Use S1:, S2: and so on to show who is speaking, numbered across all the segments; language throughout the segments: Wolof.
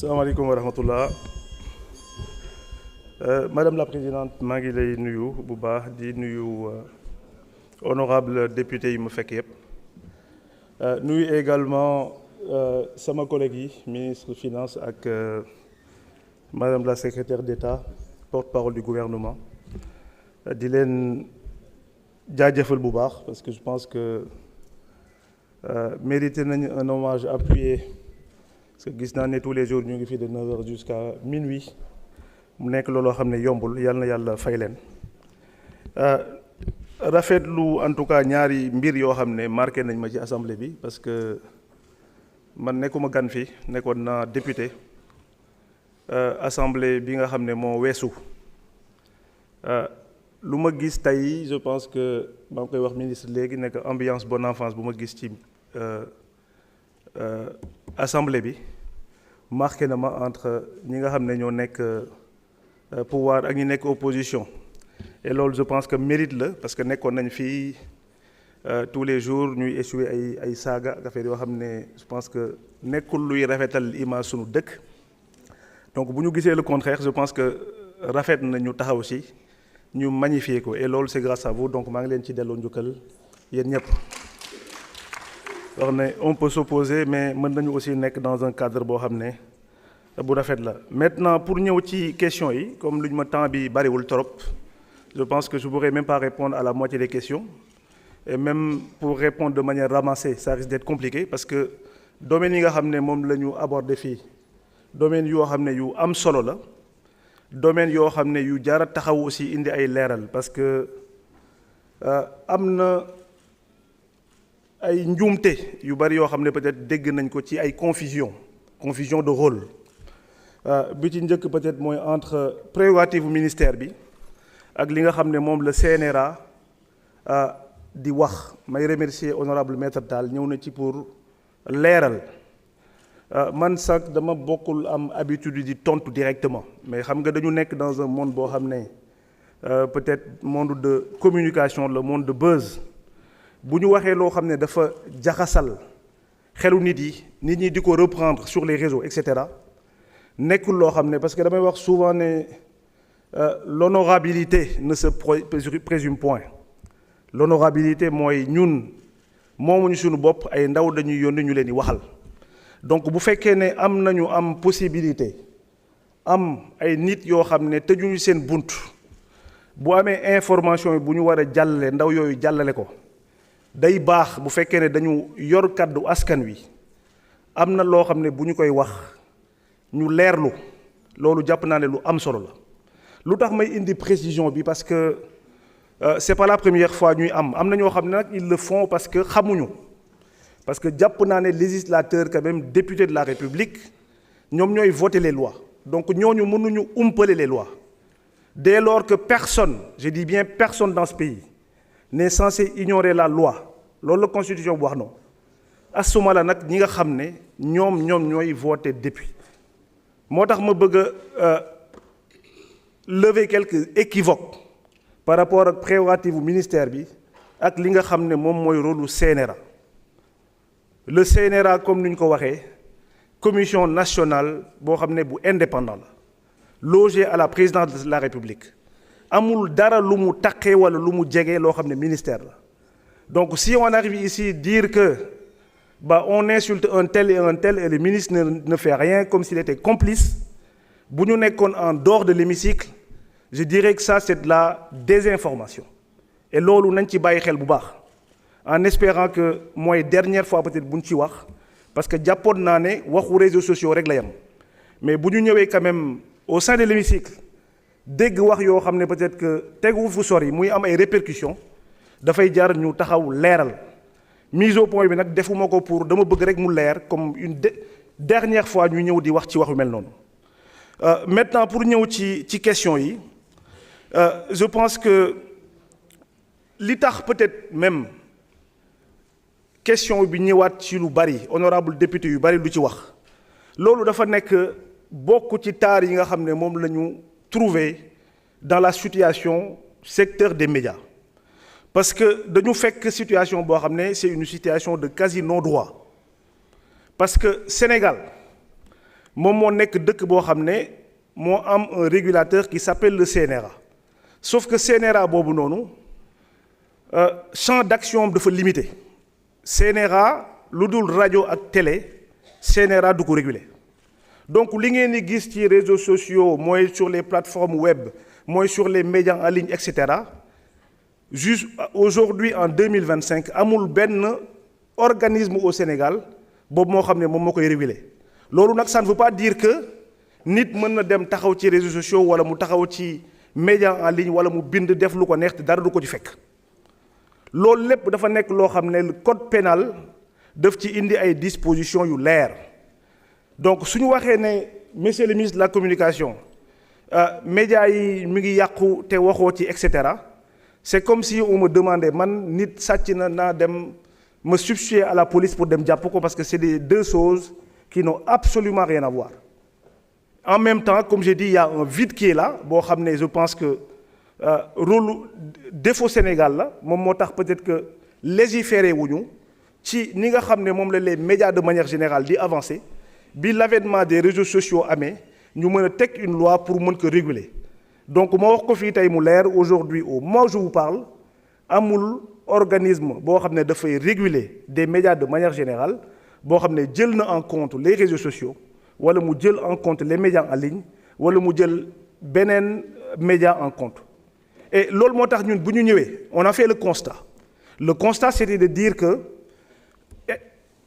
S1: salaamaaleykum wa rahmatullah. Madame la Présidente, maa ngi lay nuyu bu baax di nuyu honorable député yi mu fekk yëpp. Nuyu également sama collègue yi ministre finance ak Madame la secrétaire d'État porte-parole du gouvernement. Di leen jaajëfal bu baax parce que je pense que mérité nañu un hommage appuyé. Parce que gis naa ne tous les jours ñu ngi fi de 9h jusqu'à minuit mu nekk looloo xam ne yombul yal na yàlla fay leen rafetlu en tout cas ñaari mbir yoo xam ne marqué nañ ma ci assemblée bi parce que man nekkuma gan fi nekkoon na député assemblée bi nga xam ne moo weesu lu ma gis tey je pense que maa ngi koy wax ministre léegi nekk ambiance bonne enfance bu ma gis ci assemblée bi marqué na ma entre ñi nga xam ne ñoo nekk pouvoir ak ñi nekk opposition et loolu je pense que mérite la parce que nekkoon nañ fii tous les jours ñuy échouer ay saaga ak affaire yoo xam ne je pense que nekkul luy rafetal image sunu dëkk donc bu ñu gisee le contraire je pense que rafet na ñu taxaw si ñu magnifier ko et loolu c'est grâce à vous donc maa ngi leen ci delloo njukkal yéen ñëpp. wax ne on peut s'opposer mais mën nañu aussi nekk dans un cadre boo xam ne bu rafet la maintenant pour ñëw ci question yi comme lu ñu ma temps bi bariwul trop je pense que je pourrais même pas répondre à la moitié des questions et même pour répondre de manière ramassée ça risque d'être compliqué parce que domaine yi nga xam ne moom la ñu aborder fii domaine yoo xam ne yu am solo la domaine yoo xam ne yu jar a taxaw aussi indi ay leeral parce que am na ay njuumte yu bari yoo xam ne peut-être dégg nañ ko ci ay confusion de rôle bi ci njëkk peut-être mooy entre prérogative ministère bi ak li nga xam ne moom la CNRA di wax may remercier honorable maître Tall ñëw na ci pour leeral man sax dama bokkul am habitude di tontu directement mais xam nga dañu nekk dans un monde boo xam ne peut-être monde de communication le monde de buzz bu ñu waxee loo xam ne dafa jaxasal xelu nit ñi di ko reprendre sur les réseaux et cetera nekkul loo xam ne parce que damay wax souvent ne l'honorabilité ne se présume point l'honorabilité mooy ñun moomuñu suñu bopp ay ndaw dañuy yónni ñu leen di waxal donc bu fekkee ne am possibilité am ay nit yoo xam ne tëjuñu seen bunt bu amee information yi bu ñu war a jàllale ndaw yooyu jàllale ko day baax bu fekkee ne dañu yor kàddu askan wi am na loo xam ne bu ñu koy wax ñu leerlu loolu jàpp naa ne lu am solo la lu tax may indi précision bi parce que c'est pas la première fois ñuy am na ñoo xam ne nag ils le font parce que xamuñu parce que jàpp naa ne législateur quand même député de la République ñoom ñooy voter les lois donc ñooñu mënuñu umpale les lois dès lors que personne je dis bien personne dans ce pays n'est censé ignorer la loi loolu la constitution bu wax noonu asuma la nag ñi nga xam ne ñoom ñooy voter depuis moo tax ma bëgg a lever quelques équivoques par rapport ak prérogative bu ministère bi ak li nga xam ne moom mooy rôle lu CNRA le CNRA comme ni ñu ko waxee commission nationale boo xam ne bu indépendant la logé à la présidence de la République amul dara lu mu taqee wala lu mu jege loo xam ne ministère la donc si on arrive ici dire que on insulte un tel et le ministre ne fait rien comme s'il était complice bu ñu nekkoon en dehors de l'hémicycle je dirais que ça c'est de la désinformation et loolu nañ ci bàyyi xel bu baax en espérant que mooy dernière fois peut-être bu ñu ci wax parce que jàppoon naa ne waxu réseaux sociaux rek la yam mais bu ñu ñëwee quand même au sein de l'hémicycle dégg wax yoo xam ne peut-être que tegu fu sori muy am ay répercussions dafay jar ñu taxaw leeral mise au point bi nag defuma ko pour dama bëgg rek mu leer comme une dernière fois ñu ñëw di wax ci waxu mel noonu maintenant pour ñëw ci question yi je pense que li tax peut-être même question bi ñëwaat ci lu bari honorable député yu bari lu ci wax loolu dafa nekk bokk ci taar yi nga xam ne moom la ñu trouvé dans la situation secteur des médias parce que dañu fekk situation boo xam ne c'est une situation de quasi non-droit parce que Sénégal moom moo nekk dëkk boo xam ne moo am un régulateur qui s'appelle le CNRA sauf que CNRA boobu noonu champ d'action am dafa limité CNRA lu dul rajo ak télé CNRA du ko réguler donc li ngeen di gis ci réseaux sociaux mooy sur les plateformes web mooy sur les médias en ligne et cetera juste aujourd'hui en 2025 amul benn organisme au Sénégal boobu moo xam ne moom moo koy réguler loolu nag ça ne veut pas dire que nit mën na dem taxaw ci réseaux sociaux wala mu taxaw ci médias en ligne wala mu bind def lu ko neex te dara du ko ci fekk loolu lépp dafa nekk loo xam ne le code pénal daf ci indi ay dispositions yu leer donc suñu waxee ne monsieur le ministre de la communication médias yi mi ngi yàqu te waxoo ci et cetera c'est comme si on me demandait man nit sàcc na naa dem me substituer à la police pour dem jàpp ko parce que c'est des deux choses qui n'ont absolument rien à voir en même temps comme j'ai dit il y a un vide qui est là boo xam ne je pense que rôle défaut Sénégal la moom moo tax peut-être que légiférer wuñu ci ni nga xam ne moom la les médias de manière générale di avancer bi l'avènement des réseaux sociaux amee ñu mën a teg une loi pour mën ko réguler donc ma wax ko fii tey mu leer aujourd'hui au moment où je vous parle amul organisme boo xam ne dafay réguler des médias de manière générale boo xam ne jël na en compte les réseaux sociaux wala mu jël en compte les médias en ligne wala mu jël beneen média en compte et loolu moo tax ñun bu ñu ñëwee on a fait le constat c'était de dire que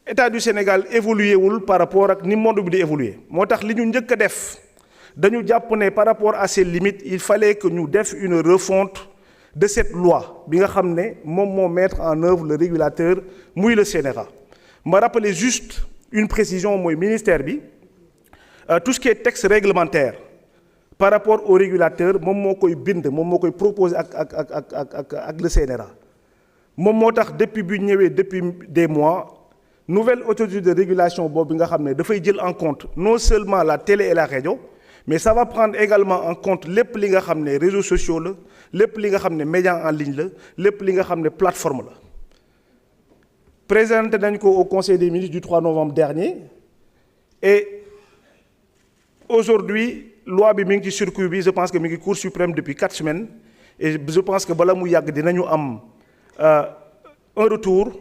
S1: État du Sénégal évolué wul par rapport ak ni monde bi di évoluer moo tax li ñu njëkk a def dañu jàpp ne par rapport à ces limites il fallait que ñu def une refonte de cette loi bi nga xam ne moom moo mettre en œuvre le régulateur muy le CNRA ma rappeler juste une précision mooy ministère bi tout ce qui est texte réglementaire par rapport au régulateur moom moo koy bind moom moo koy proposer ak le CNRA moom moo tax depuis bu ñëwee depuis des mois nouvelle autorité de régulation boobu nga xam ne dafay jël en compte non seulement la télé et la rajo mais ça va prendre également en compte lépp li nga xam ne réseaux sociaux la lépp li nga xam ne médias en ligne la lépp li nga xam ne plateforme la présenté nañ ko au conseil des ministres du 3 novembre dernier et aujourd'hui loi bi mi ngi ci circuit bi je pense que mi ngi cour suprême depuis 4 semaines et je pense que bala mu yàgg dinañu am un retour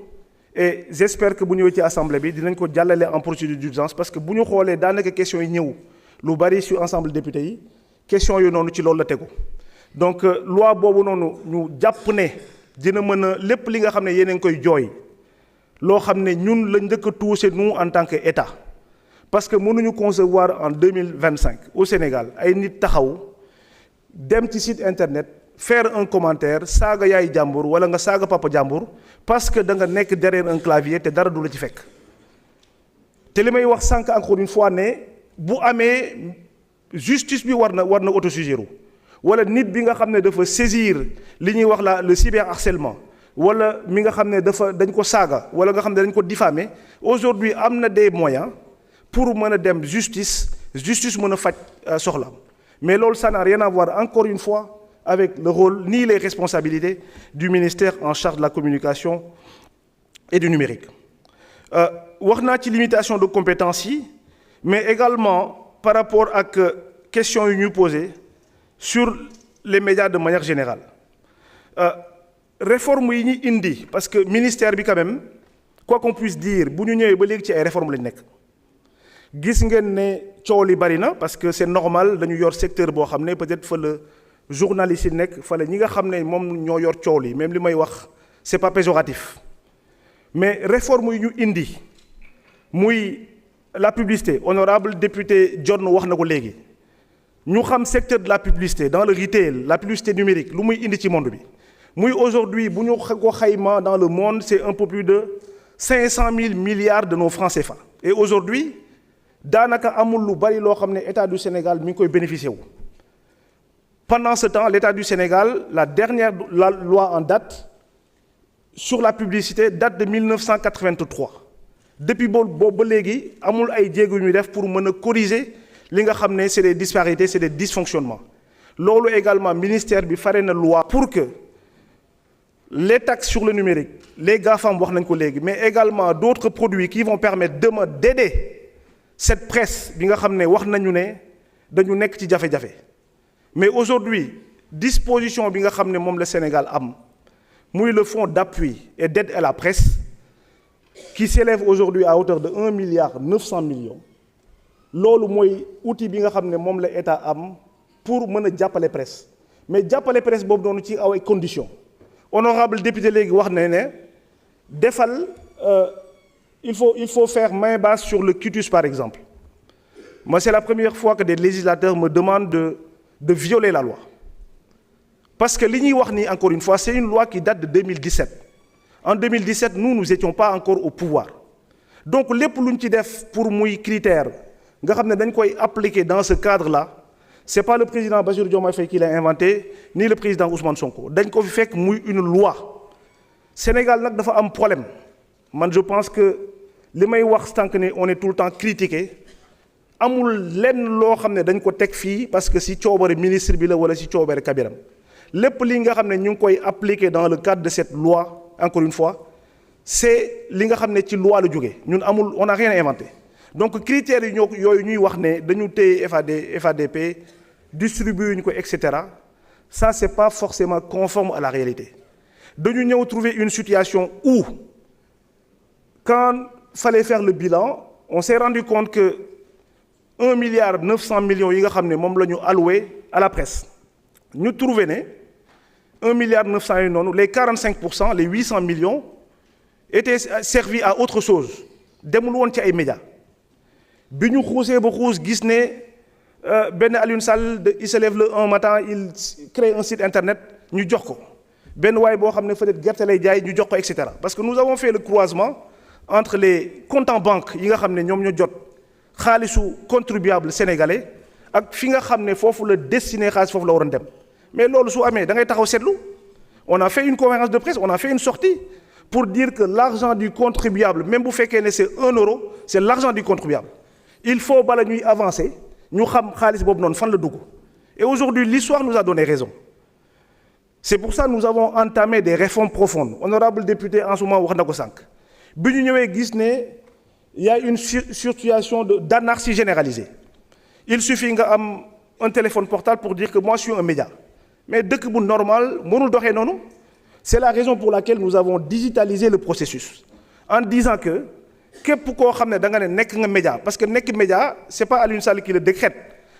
S1: et j'espère que bu ñëwee ci assemblée bi dinañ ko jàllale en procédure d'urgence parce que bu ñu xoolee daanaka questions yi ñëw lu bari sur ensemble député yi questions yu noonu ci loolu la tegu donc loi boobu noonu ñu jàpp ne dina mën a lépp li nga xam ne yéen a ngi koy jooy loo xam ne ñun la njëkk a touché nous en tant que État parce que mënuñu concevoir en 2025 au Sénégal ay nit taxaw dem ci site internet faire un commentaire saaga yaay jàmbur wala nga saaga papa jàmbur parce que da nga nekk derrière un clavier te dara du la ci fekk te li may wax sànq encore une fois ne bu amee justice bi war na autosaisir wala nit bi nga xam ne dafa saisir li ñuy wax le cyberharcèlement wala mi nga xam ne dañ ko saaga wala nga xam ne dañ ko diffamer aujourd'hui am na des moyens pour mën a dem justice mën a faj soxlaam mais loolu ça n'a rien à voir encore une fois avec le rôle ni les responsabilités du ministère en charge de la communication et du numérique wax naa ci limitation de compétences yi mais également par rapport ak questions yu ñu posées sur les médias de manière générale réforme yi ñu indi parce que ministère bi quand même quoi qu'on puisse dire bu ñu ñëwee ba léegi ci ay réformes lañ nekk gis ngeen ne coow li bari na parce que c'est normal dañu yor secteur boo xam ne peut-être fa la journalistes yi nekk fa la ñi nga xam ne moom ñoo yor coow li même li may wax c'est pas péjoratif mais réforme yi ñu indi muy la publicité honorable député John wax na ko léegi ñu xam secteur de la publicité dans le retail la publicité numérique lu muy indi ci monde bi muy aujourd'hui bu ñu ko xayma dans le monde c'est un peu plus de 500 000 milliards de nos francs CFA et aujourd'hui daanaka amul lu bari loo xam ne État du Sénégal mi ngi koy bénéficier wu. Pendant ce temps, l'État du Sénégal, la loi en date sur la publicité date de 1983. Depuis boobu ba léegi amul ay jéego yu ñuy def pour mën a corriger li nga xam ne c'est des disparités, c'est des dysfonctionnements. Loolu également ministère bi fare na loi pour que les taxes sur le numérique, les GAFAM wax nañ ko léegi, mais également d'autres produits qui vont permettre d'aider cette presse bi nga xam ne wax nañu ne dañu nekk ci jafe-jafe mais aujourd'hui disposition bi nga xam ne moom la Sénégal am muy le fonds d'appui et d'aide à la presse qui s'élève aujourd'hui à hauteur de 1,9 milliard loolu mooy outil bi nga xam ne moom la état am pour mën a jàppale presse mais jàppale presse boobu noonu ci aw ay conditions honorable député léegi wax na ne defal il faut faire main basse sur le quitus par exemple moi c'est la première fois que des législateurs me demandent de violer la loi parce que li ñuy wax ni encore une fois c'est une loi qui date de 2017 en 2017 nous étions pas encore au pouvoir donc lépp lu ñu ci def pour muy critère nga xam ne dañ koy appliquer dans ce cadre-là c'est pas le président Bassirou Diomaye Faye qui l'a inventé ni le président Ousmane Sonko dañ ko fi fekk muy une loi Sénégal nag dafa am problème man je pense que li may wax tant que ne on est tout le temps critiqué amul lenn loo xam ne dañ ko teg fii parce que si coobare ministre bi la wala si coobare kabiram lépp li nga xam ne ñu ngi koy appliquer dans le cadre de cette loi encore une fois c'est li nga xam ne ci loi la jógee ñun amul on n'a rien inventé donc critères yi yooyu ñuy wax ne dañu téye FADP distribuer ñu ko et cetera ça c'est pas forcément conforme à la réalité dañu ñëw trouver une situation où quand fallait faire le bilan on s'est rendu compte que 1,9 milliard yi nga xam ne moom la ñu alloué à la presse ñu trouvé ne 1,9 milliard yi noonu les 45% les 800 millions étaient servis à autre chose demul woon ci ay médias bi ñu xuusee ba xuus gis ne benn Alioune Sall il se lève un matin il crée un site internet ñu jox ko benn waay boo xam ne peut-être gerte lay jaay ñu jox ko et cetera parce que nous avons fait le croisement entre les comptes en banque yi nga xam ne ñoom ñoo jot xaalisu contribuable sénégalais ak fi nga xam ne foofu la destiné xaalis foofu la waroon dem mais loolu su amee da ngay taxaw seetlu on a fait une conférence de presse on a fait une sortie pour dire que l'argent du contribuable même bu fekkee ne c'est 1 euro c'est l'argent du contribuable il faut bala ñuy avancer ñu xam xaalis boobu noonu fan la dugg et aujourd'hui l'histoire nous a donné raison c'est pour ça nous avons entamé des réformes profondes honorable député en ce moment wax na ko sànq bi ñu ñëwee gis ne il y a une situation d'anarchie généralisée il suffit nga am un téléphone portable pour dire que moi je suis un média mais dëkk bu normal mënul doxee noonu c'est la raison pour laquelle nous avons digitalisé le processus en disant que képp koo xam ne da nga ne nekk nga média parce que nekk média c'est pas Alioune Sall qui le décrète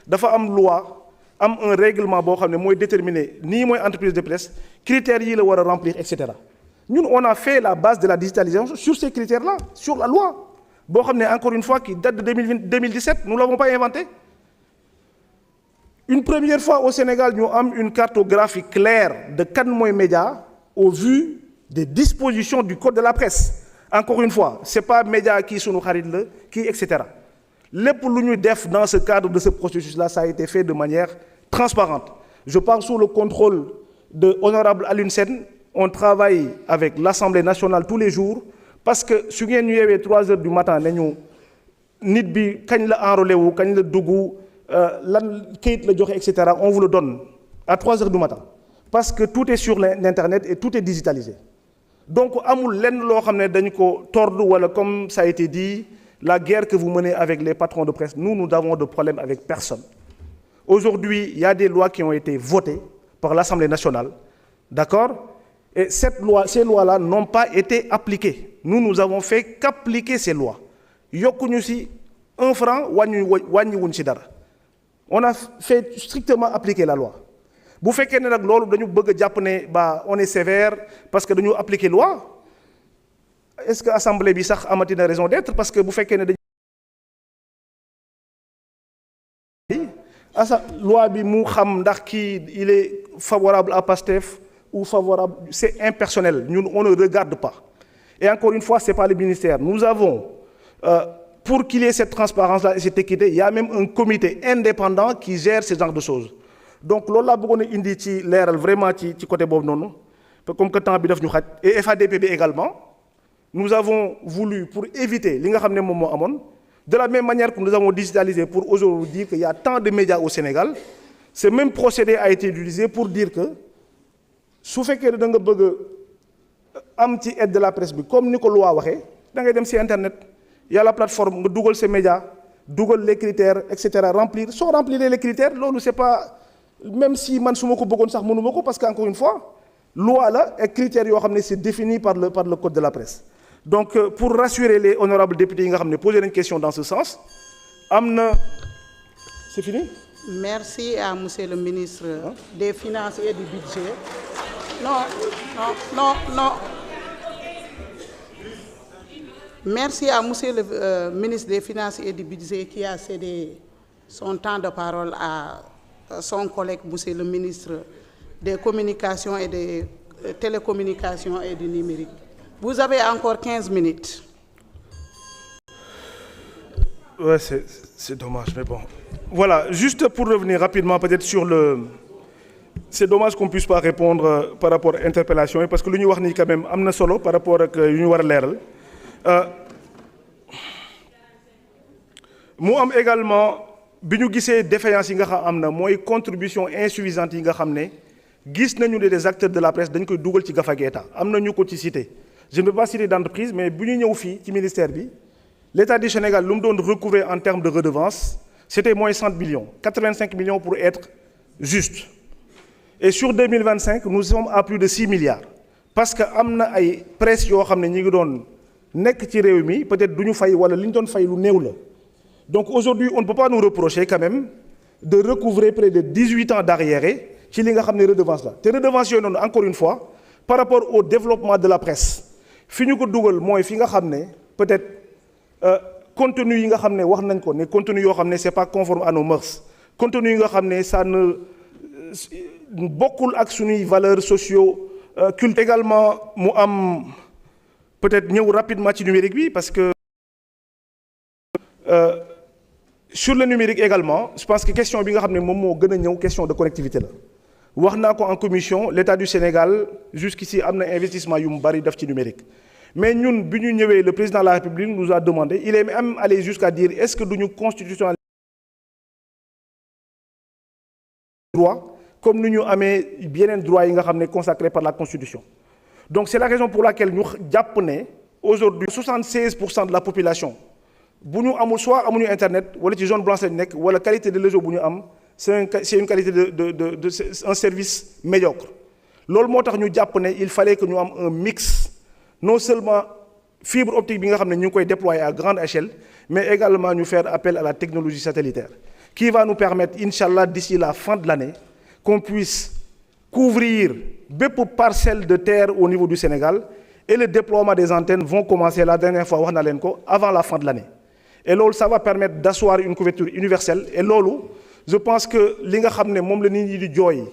S1: dafa am loi am un règlement boo xam ne mooy déterminer nii mooy entreprise de presse critères yi la war a remplir et cetera ñun on a fait la base de la digitalisation sur ces critères-là sur la loi boo xam ne encore une fois qui date de 2017 nous l'avons pas inventé une première fois au Sénégal ñu am une cartographie claire de kan mooy média au vu des dispositions du code de la presse encore une fois c'est pas média kii sunu xarit la kii et cetera lépp lu ñu def dans ce cadre de ce processus-là ça a été fait de manière transparente je parle sous le contrôle de honorable Alioune Sène on travaille avec l'Assemblée nationale tous les jours parce que su ngeen ñu yeewee 3 heures du matin ne ñu nit bi kañ la enrôlé wu kañ la dugg lan kayit la joxe et cetera on vous le donne à 3 heures du matin parce que tout est sur l'internet et tout est digitalisé donc amul lenn loo xam ne dañu ko tordre wala comme ça a été dit la guerre que vous menez avec les patrons de presse nous avons de problème avec personne aujourd'hui il y a des lois qui ont été votées par l'Assemblée nationale d'accord et ces lois-là n'ont pas été appliquées nous avons fait qu'appliquer ces lois yokkuñu ci 1 franc wàññiwuñ ci dara on a fait strictement appliquer la loi bu fekkee ne nag loolu dañu bëgg a jàpp ne on est sévère parce que dañu appliquer loi est-ce que assemblée bi sax amati na raison d'être parce que bu fekkee ne loi bi mu xam ndax kii il est favorable à Pastef ou favorable c'est impersonnel ñun on ne regarde pas et encore une fois c'est pas le ministère nous avons pour qu'il y ait cette transparence-là et cette équité il y a même un comité indépendant qui gère ce genre de choses donc loolu laa bëggoon a indi ci leeral vraiment ci côté boobu noonu comme que temps bi daf ñu xaj et FADP bi également nous avons voulu pour éviter li nga xam ne moom moo amoon de la même manière que nous avons digitalisé pour aujourd'hui dire qu'il y a tant de médias au Sénégal ce même procédé a été utilisé pour dire que su fekkee ne da nga bëgg am ci aide de la presse bi comme ni ko loi waxee da ngay dem ci internet y a la plateforme nga dugal ces médias dugal les critères et cetera remplir soo remplir les critères loolu c'est pas même si man su ma ko bëggoon sax mënuma ko parce que encore une fois loi la et critères yoo xam ne c'est défini par le code de la presse. Donc pour rassurer les honorables députés yi nga xam ne posé nañ question dans ce sens am na c'est fini.
S2: Merci à monsieur le ministre des Finances et du Budget. Non. Merci à monsieur le ministre des Finances et du Budget qui a cédé son temps de parole à son collègue monsieur le ministre des Communications et des Télécommunications et du Numérique. Vous avez encore 15 minutes.
S1: Ouais, c'est dommage, mais bon. Voilà, juste pour revenir rapidement peut-être sur le... C'est dommage qu'on ne puisse pas répondre par rapport à l'interpellation, parce que lu ñu wax nii quand même am na solo par rapport ak yu ñu war a leeral. Mu am également bi ñu gisee défaillance yi nga xam am na mooy contribution insuffisante yi nga xam ne gis nañu ne des acteurs de la presse dañ koy dugal ci gafagu État am na ñu ko ci cité. Je ne peux pas citer d'entreprise, mais bu ñu ñëw fii ci ministère bi l'État du Sénégal lu mu doon recouvrer en termes de redevance c'était moins 100 millions, 85 millions pour être juste. Et sur 2025 nous sommes à plus de 6 milliards parce que am na ay presse yoo xam ne ñi ngi doon nekk ci réew mi peut-être du ñu fay wala li ñu doon fay lu néew la. Donc aujourd'hui on ne peut pas nous reprocher quand même de recouvrer près de 18 ans d'arriérés ci li nga xam ne redevance la te redevance yooyu noonu encore une fois par rapport au développement de la presse fi ñu ko dugal mooy fi nga xam ne peut-être contenu yi nga xam ne wax nañ ko ne contenu yoo xam ne c'est pas conforme à nos mœurs contenu yi nga xam ne ça ne bokkul ak suñuy valeurs socio culte également mu am peut-être ñëw rapidement ci numérique bi parce que sur le numérique également je pense que question bi nga xam ne moom moo gën a ñëw question de connectivité la wax naa ko en commission l'État du Sénégal jusqu'ici am na investissement yu mu bari def ci numérique mais ñun bi ñu ñëwee le président de la République nous a demandé il est même allé jusqu'à dire est-ce que duñu constitutionnaliser droit comme ni ñu amee yeneen droit yi nga xam ne consacré par la Constitution. Donc c'est la raison pour laquelle ñu jàpp ne aujourd'hui 76% de la population bu ñu amul soit amuñu internet wala ci zone blanche lañ nekk wala qualité de réseau bu ñu am c'est une qualité de un service médiocre. loolu moo tax ñu jàpp ne il fallait que ñu am un mix non seulement fibre optique bi nga xam ne ñu ngi koy déployer à grande échelle mais également ñu faire appel à la technologie satellitaire qui va nous permettre inchallah d'ici la fin de l'année qu'on puisse couvrir bépp parcelle de terre au niveau du Sénégal et le déploiement des antennes vont commencer la dernière fois wax na leen ko avant la fin de l'année et loolu ça va permettre d'asseoir une couverture universelle et loolu je pense que li nga xam ne moom la nit ñi di jooy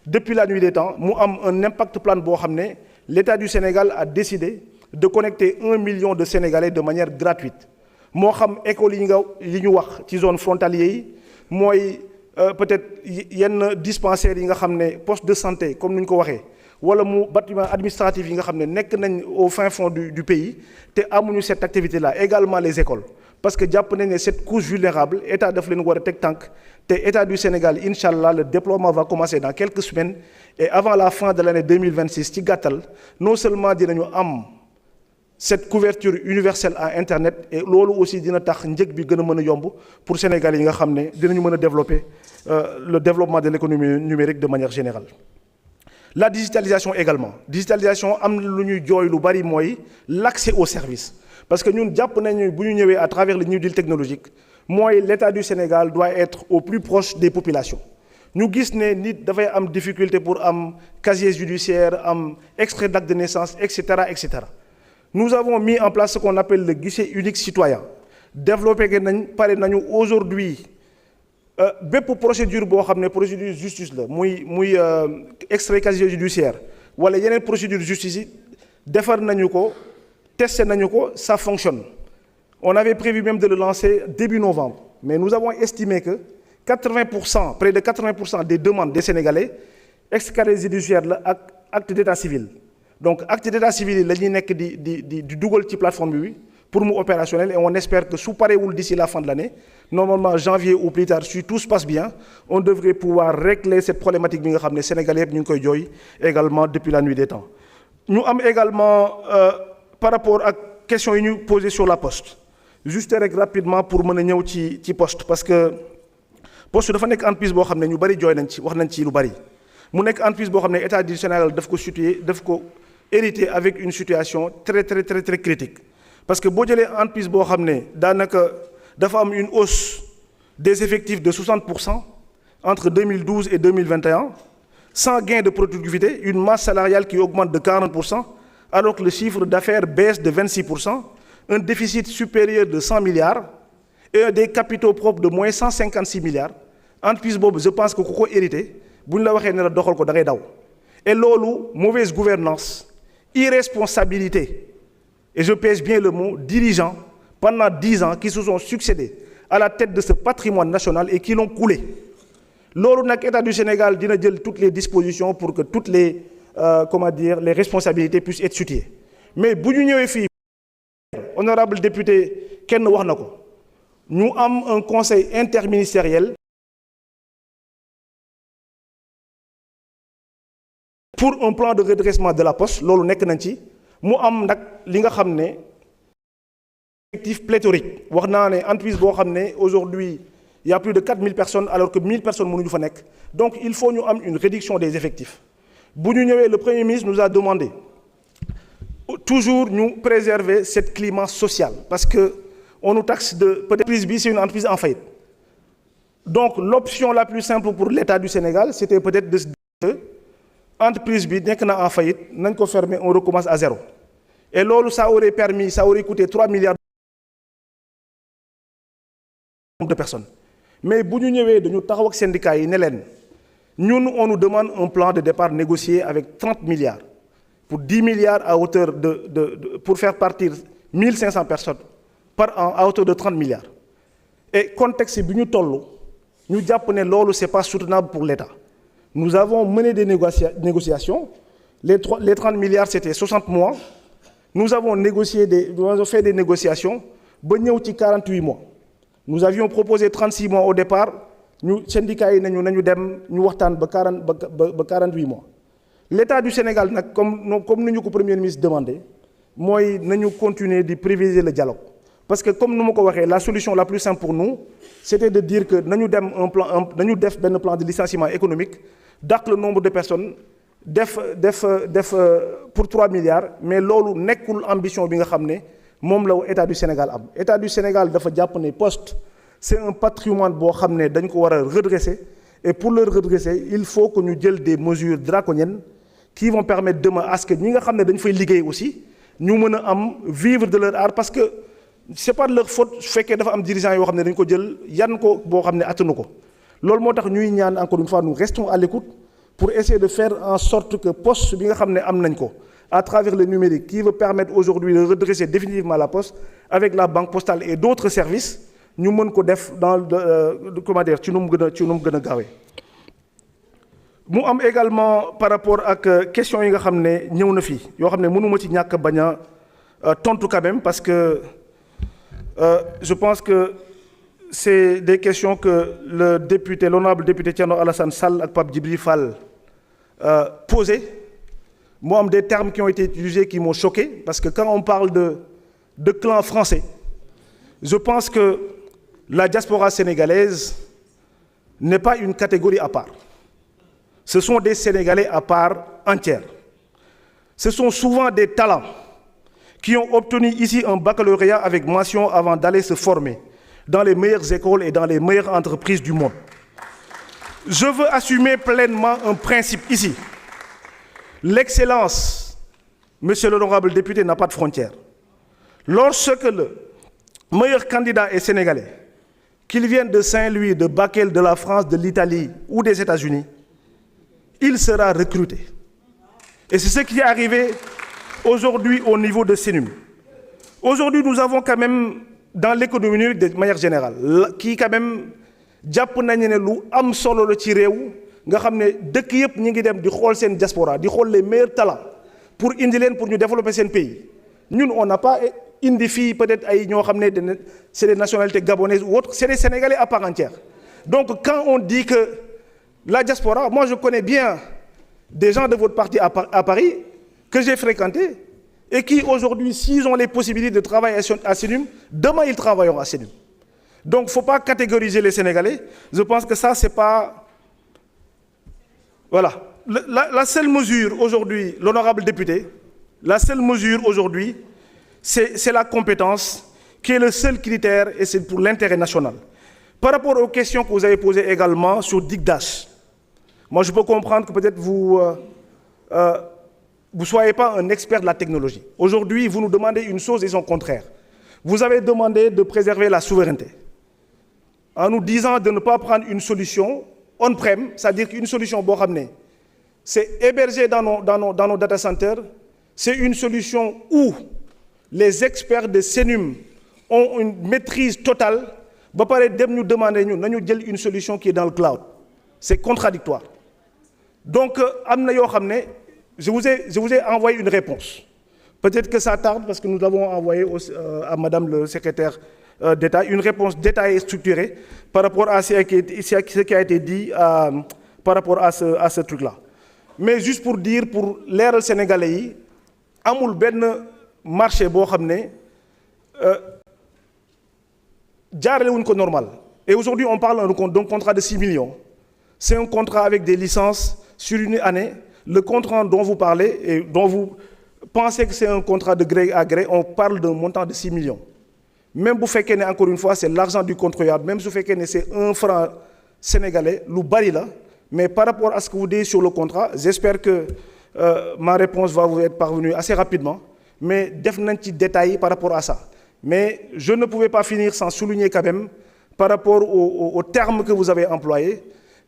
S1: depuis la nuit des temps mu am un impact plan boo xam ne l'État du Sénégal a décidé de connecter 1 million de Sénégalais de manière gratuite moo xam école yi ñu wax ci zone frontalière yi mooy peut-être yenn dispensaires yi nga xam ne poste de santé comme ni ñu ko waxee wala mu bâtiment administratif yi nga xam ne nekk nañ au fin fond du pays te amuñu cette activité là également les écoles parce que jàpp nañ ne cette couche vulnérable état daf leen war a teg tànk te état du Sénégal inchallah le déploiement va commencer dans quelques semaines et avant la fin de l'année 2026 ci gàttal non seulement dinañu am cette couverture universelle à internet et loolu aussi dina tax njëg bi gën a mën a yomb pour Sénégal yi nga xam ne dinañu mën a développer le développement de l'économie numérique de manière générale. La digitalisation également digitalisation am na lu ñuy jooy lu bari mooy l'accès aux services parce que ñun jàpp nañu bu ñu ñëwee à travers le New Deal technologique mooy l'État du Sénégal doit être au plus proche des populations ñu gis ne nit dafay am difficulté pour am casier judiciaire am extrait d'acte de naissance et cetera et cetera. Nous avons mis en place ce qu'on appelle le guichet unique citoyen développé nañ pare nañu aujourd'hui bépp procédure boo xam ne procédure justice la muy extrait casier judiciaire wala yeneen procédure justice yi defar nañu ko testé nañu ko ça fonctionne. On avait prévu même de le lancer début novembre mais nous avons estimé que 80% près de 80% des demandes des Sénégalais extrait casier judiciaire la ak acte d'état civil. Donc acte d'état civil yi la ñuy nekk di dugal ci plateforme bi pour mu opérationnel et on espère que su parewul d'ici la fin de l'année normalement janvier ou plus tard si tout se passe bien on devrait pouvoir régler cette problématique bi nga xam ne Sénégalais yëpp ñu ngi koy jooy également depuis la nuit des temps. ñu am également par rapport ak question yi ñu posé sur la poste juste rek rapidement pour mën a ñëw ci poste parce que poste dafa nekk entreprise boo xam ne ñu bari jooy nañ ci wax nañ ci lu bari mu nekk entreprise boo xam ne état du Sénégal daf ko hérité avec une situation très critique parce que boo jëlee entreprise boo xam ne daanaka dafa am une hausse des effectifs de 60% entre 2012 et 2021 sans gain de productivité, une masse salariale qui augmente de 40%, alors que le chiffre d'affaires baisse de 26%, un déficit supérieur de 100 milliards et des capitaux propres de moins 156 milliards. Entreprise boobu je pense que ku ko hérité bu ñu la waxee ne la doxal ko da ngay daw. Et loolu mauvaise gouvernance, irresponsabilité, et je pèse bien le mot, dirigeants pendant 10 ans qui se sont succédés à la tête de ce patrimoine national et qui l'ont coulé. Loolu nag État du Sénégal dina jël toutes les dispositions pour que toutes les les responsabilités puissent être situées mais bu ñu ñëwee fii honorable député kenn wax na ko ñu am un conseil interministériel pour un plan de redressement de la poste loolu nekk nañ ci mu am nag li nga xam ne effectif pléthorique wax naa ne entreprise boo xam ne aujourd'hui il y a plus de 4000 personnes alors que 1000 personnes mënuñu fa nekk donc il faut ñu am une réduction des effectifs bu ñu ñëwee le Premier ministre nous a demandé toujours ñu préserver cette climat social parce que on nous taxe de peut-être entreprise bi c'est une entreprise en faillite donc l'option la plus simple pour l'État du Sénégal c'était peut-être de se dire que entreprise bi nekk na en faillite nañ ko fermer on recommence à zéro et loolu ça aurait coûté 3 milliards de personnes mais bu ñu ñëwee dañu taxaw ak syndicats yi ne leen ñun on nous demande un plan de départ négocié avec 30 milliards pour 10 milliards à hauteur pour faire partir 1500 personnes par an à hauteur de 30 milliards et contexte bi ñu toll ñu jàpp ne loolu c'est pas soutenable pour l'État nous avons mené des négociations les 30 milliards c'était 60 mois nous avons fait des négociations ba ñëw ci 48 mois nous avions proposé 36 mois au départ ñu syndicats yi nañu dem ñu waxtaan ba 48 mois l'État du Sénégal nag comme ni ñu ko premier ministre demandé mooy nañu continuer di privilégier le dialogue parce que comme nu ma ko waxee la solution la plus simple pour nous c'était de dire que nañu def benn plan de licenciement économique dàq le nombre de personnes def pour 3 milliards mais loolu nekkul ambition bi nga xam ne moom la État du Sénégal am État du Sénégal dafa jàpp ne poste c'est un patrimoine boo xam ne dañ ko war a redresser et pour le redresser il faut que ñu jël des mesures draconiennes qui vont permettre demain à ce que ñi nga xam ne dañ fay liggéey aussi ñu mën a am vivre de leur art parce que c'est pas de leur faute su fekkee dafa am dirigeants yoo xam ne dañ ko jël yan ko boo xam ne attanu ko loolu moo tax ñuy ñaan encore une fois nous restons à l'écoute pour essayer de faire en sorte que poste bi nga xam ne am nañ ko à travers le numérique qui veut permettre aujourd'hui de redresser définitivement la poste avec la banque postale et d'autres services ñu mën ko def dans ci nu mu gën a gaawee mu am également par rapport ak question yi nga xam ne ñëw na fii yoo xam ne mënuma ci ñàkk bañ a tontu quand même parce que je pense que c'est des questions que l'honorable député Thierno Alassane Sall ak Pape Djibril Fall posé mu am des termes qui ont été utilisés qui m'ont choqué parce que quand on parle de clan français je pense que la diaspora sénégalaise n'est pas une catégorie à part. Ce sont des Sénégalais à part entière. Ce sont souvent des talents qui ont obtenu ici un baccalauréat avec mention avant d'aller se former dans les meilleures écoles et dans les meilleures entreprises du monde. Je veux assumer pleinement un principe ici. L'excellence, monsieur l'honorable député, n'a pas de frontières. Lorsque le meilleur candidat est sénégalais, qu'il vienne de Saint-Louis, de Bakel, de la France, de l'Italie ou des États-Unis, il sera recruté. Et c'est ce qui est arrivé aujourd'hui au niveau de CNUM. Aujourd'hui, nous avons quand même, dans l'économie numérique de manière générale, qui quand même jàpp nañu ne lu am solo la ci réew nga xam ne dëkk yëpp ñi ngi dem di xool seen diaspora di xool les meilleurs talents pour indi leen pour ñu développer seen pays ñun on n'a pas indi fii peut-être ay ñoo xam ne c'est des nationalités gabonaises ou autres c'est des Sénégalais à part entière donc quand on dit que la diaspora moi je connais bien des gens de votre parti à Paris que j'ai fréquenté et qui aujourd'hui, s'ils ont les possibilités de travailler à CNUM, demain ils travailleront à CNUM. Donc il ne faut pas catégoriser les Sénégalais. Je pense que ça, c'est pas... Voilà. La seule mesure aujourd'hui, l'honorable député, la seule mesure aujourd'hui, c'est la compétence qui est le seul critère et c'est pour l'intérêt national. Par rapport aux questions que vous avez posées également sur DICDAS, moi je peux comprendre que peut-être vous ne soyez pas un expert de la technologie. Aujourd'hui, vous nous demandez une chose et son contraire. Vous avez demandé de préserver la souveraineté en nous disant de ne pas prendre une solution on-prem, c'est-à-dire qu'une solution boo xam ne c'est hébergé dans nos data centers, c'est une solution où les experts de CNUM ont une maîtrise totale, ba pare dem ñu demander ñu nañu jël une solution qui est dans le cloud. C'est contradictoire. Donc am na yoo xam ne je vous ai envoyé une réponse. Peut-être que ça tarde parce que nous avons envoyé à Madame le secrétaire d'État une réponse détaillée et structurée par rapport à ce qui a été dit par rapport à ce truc-là. Mais juste pour dire, pour leeral sénégalais yi amul benn marché boo xam ne jaarale wuñ ko normal. Et aujourd'hui on parle d'un contrat de 6 millions. C'est un contrat avec des licences sur une année. Le contrat dont vous parlez et dont vous pensez que c'est un contrat de gré à gré, on parle d'un montant de 6 millions. Même bu fekkee ne encore une fois c'est l'argent du contribuable, même su fekkee ne c'est 1 franc sénégalais, lu bari la. Mais par rapport à ce que vous dites sur le contrat, j'espère que ma réponse va vous être parvenue assez rapidement. Mais def nañ ci détails par rapport à ça. Mais je ne pouvais pas finir sans souligner quand même par rapport aux termes que vous avez employés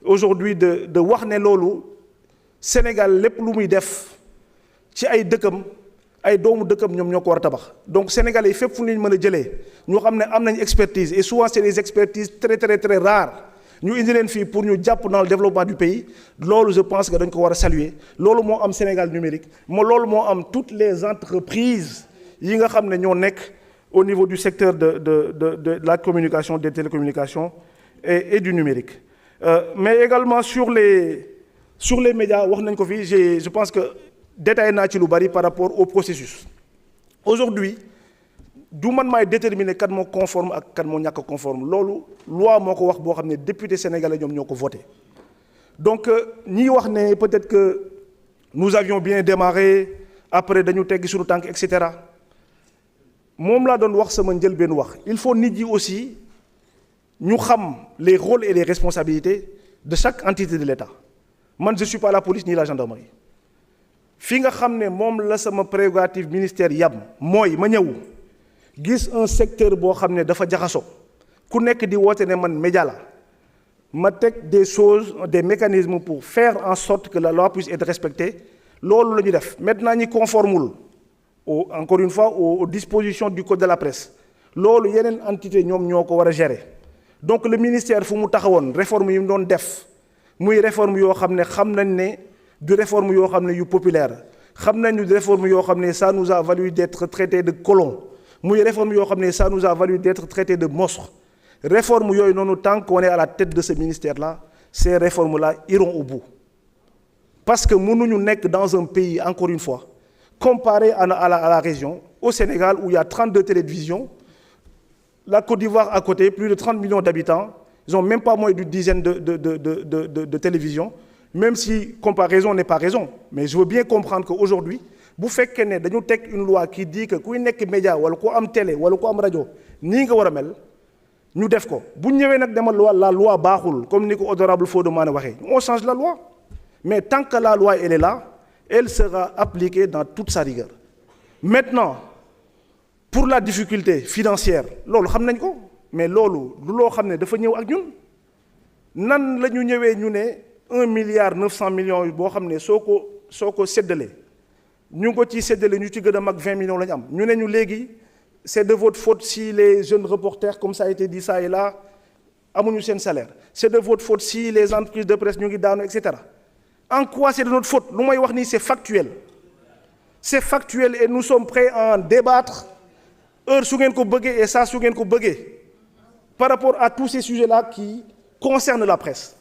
S1: aujourd'hui de wax ne loolu Sénégal lépp lu muy def ci ay dëkkam ay doomu dëkkam ñoom ñoo ko war a tabax. Donc Sénégalais yi fépp fu ñu mën a jëlee ñoo xam ne am nañ expertise et souvent c'est des expertises très très très rares. ñu indi leen fii pour ñu jàpp dans le développement du pays loolu je pense que dañ ko war a saluer loolu moo am Sénégal numérique loolu moo am toutes les entreprises yi nga xam ne ñoo nekk au niveau du secteur de la communication, des télécommunications et du numérique. Mais également sur les médias wax nañ ko fii je pense que détaillé naa ci lu bari par rapport au processus. Aujourd'hui du man maay déterminer kan moo conforme ak kan moo ñàkk conforme loolu loi moo ko wax boo xam ne député sénégalais ñoom ñoo ko voté. Donc ñi wax ne peut-être que nous avions bien démarré après dañu teggi suñu tànk et cetera moom laa doon wax sama njëlbeen wax il faut nit yi aussi ñu xam les rôles et les responsabilités de chaque entité de l'État. Man je suis pas la police ni la gendarmerie fi nga xam ne moom la sama prérogative ministère yam mooy ma ñëw gis un secteur boo xam ne dafa jaxasoo ku nekk di woote ne man média la ma teg des choses des mécanismes pour faire en sorte que la loi puisse être respectée loolu la ñu def. Maintenant ñi conformul encore une fois aux dispositions du code de la presse loolu yeneen entité ñoom ñoo ko war a gérer. Donc le ministère fu mu taxawoon réforme yi mu doon def muy réforme yoo xam ne xam nañ ne du réforme yoo xam ne yu populaire xam nañ du réforme yoo xam ne ça nous a valu d'être traité de colons muy réforme yoo xam ne ça nous a valu d'être traité de monstres. Réforme yooyu noonu tant qu'on est à la tête de ce ministère-là ces réformes-là iront au bout parce que mënuñu nekk dans un pays encore une fois comparé à la région au Sénégal où il y a 32 télévisions, la Côte d'Ivoire à côté plus de 30 millions d'habitants, ils ont même pas moins d'une dizaine de télévisions, même si comparaison n'est pas raison. Mais je veux bien comprendre qu'aujourd'hui bu fekkee ne dañu teg une loi qui dit que kuy nekk média wala ku am télé wala ku am rajo nii nga war a mel ñu def ko bu ñëwee nag demal la loi baaxul comme ni ko honorable Fodé Mané waxee on change la loi mais tant que la loi elle est là elle sera appliquée dans toute sa rigueur. Maintenant pour la difficulté financière loolu xam nañ ko mais loolu lu loo xam ne dafa ñëw ak ñun nan la ñu ñëwee ñu ne 1 milliard 900 millions boo xam ne soo ko séddalee ñu ngi ko ci séddale ñu ci gën a mag 20 millions la ñu am ñu ne ñu léegi c'est de votre faute si les jeunes reporters comme ça a été dit ça et là amuñu seen salaire c'est de votre faute si les entreprises de presse ñu ngi daanu et cetera. En quoi c'est de notre faute lu may wax nii c'est factuel et nous sommes prêts à en débattre heure su ngeen ko bëggee et ça su ngeen ko bëggee par rapport à tous ces sujets-là qui concernent la presse.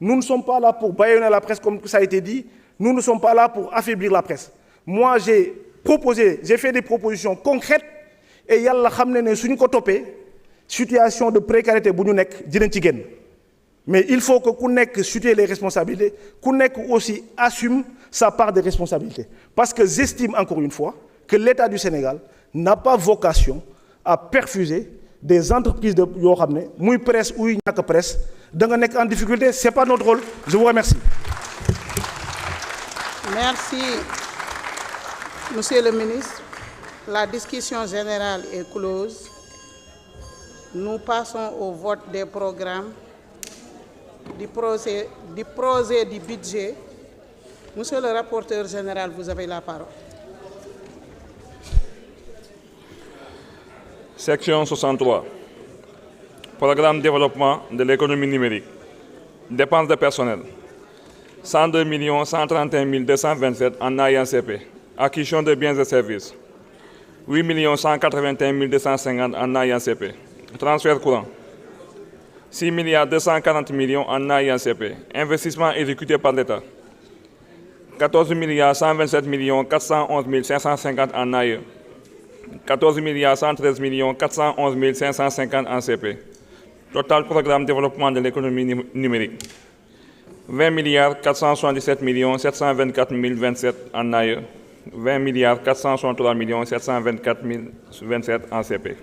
S1: Nous ne sommes pas là pour bâillonner la presse comme ça a été dit, nous ne sommes pas là pour affaiblir la presse. Moi j'ai proposé, j'ai fait des propositions concrètes et yàlla xam ne suñu ko toppee situation de précarité bu ñu nekk dinañ ci génn. Mais il faut que ku nekk situer les responsabilités, ku nekk aussi assume sa part de responsabilité. Parce que j'estime encore une fois que l'État du Sénégal n'a pas vocation à perfuser des entreprises de yoo xam ne muy presse ou ñàkk presse da nga nekk en difficulté, c'est pas notre rôle. Je vous remercie.
S2: Merci, Monsieur le ministre. La discussion générale est close. Nous passons au vote des programmes du projet du budget. Monsieur le rapporteur général, vous avez la parole.
S3: Section 63. Programme développement de l'économie numérique. Dépenses de personnel. 102 131 227 en AINCP. Acquisition de biens et services. 8 181 250 en AINCP. Transfert courant. 6 240 millions en AINCP. Investissement exécuté par l'État. 14 127 411 550 en AIE. 14 113 411 550 en CP. Total programme développement de l'économie numérique. 20 477 724 027 en AIE. 20 463 724 027 en CP.